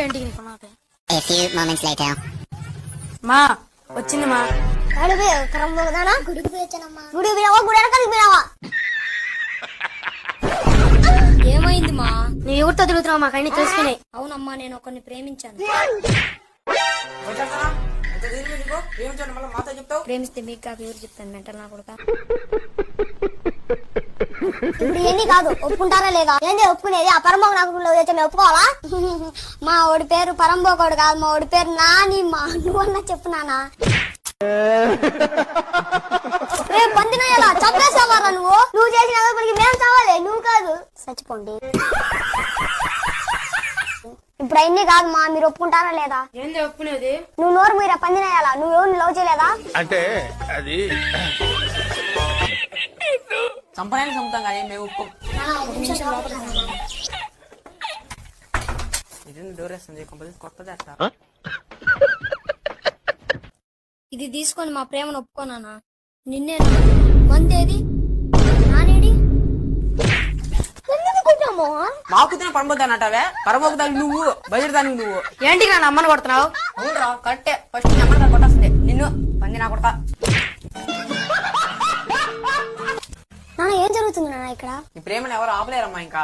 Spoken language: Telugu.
ఏంటి A few moments later. మా వచ్చింది మా గుడికి పోయొచ్చానమ్మా. గుడికి పోయినావా? గుడి వెనకాలకి పోయినావా? ఏమైంది మా? నీ ఎవరితో తిరుగుతున్నావు? మాకు అన్ని తెలుసుకున్నాయి. అవునమ్మా, నేను ఒకరిని ప్రేమించాను. ప్రేమిస్తే మీకు కాక ఎవరు చెప్తాను? మెంటల్ నా కొడుక. ఇప్పుడు ఎన్ని కాదు, ఒప్పుకుంటారా లేదా? ఏంటి ఒప్పుకునేది? ఆ పరంబోకు నాకు మేము ఒప్పుకోవాలా? మా ఓడి పేరు పరంబోకోడు కాదు, మా ఓడి పేరు నాని. మా నువ్వన్నా చెప్పు నానా. రేపు పందిన ఎలా చంపేసావారా నువ్వు? నువ్వు చేసిన పనికి మేము చావాలి, నువ్వు కాదు. చచ్చిపోండి. ఇప్పుడు అన్ని కాదు మా, మీరు ఒప్పుకుంటారా లేదా? ఏంది ఒప్పుకునేది? నువ్వు నోరు మీరా పందినేయాలా? నువ్వు ఎవరిని లవ్ చేయలేదా? అంటే అది చంపడానికి చంపుతాం కానీ మేము ఒప్పుకోం. ఇదేంటి డోర్ వేస్తుంది? కొత్తది అట్లా. ఇది తీసుకొని మా ప్రేమను ఒప్పుకోనా? నిన్నే మందేది నానేడి మాకు తిన పరమోద్దానంటావే? పరమోదానికి నువ్వు, బయటదానికి నువ్వు. ఏంటి నా అమ్మని కొడుతున్నావు? అవునరా, కరెక్టే. ఫస్ట్ అమ్మ కొట్టేస్తుంది నిన్ను, పంది నా కొడతా. నాన్న ఏం జరుగుతుంది నాన్న ఇక్కడ? ఈ ప్రేమను ఎవరు ఆపలేరమ్మా ఇంకా.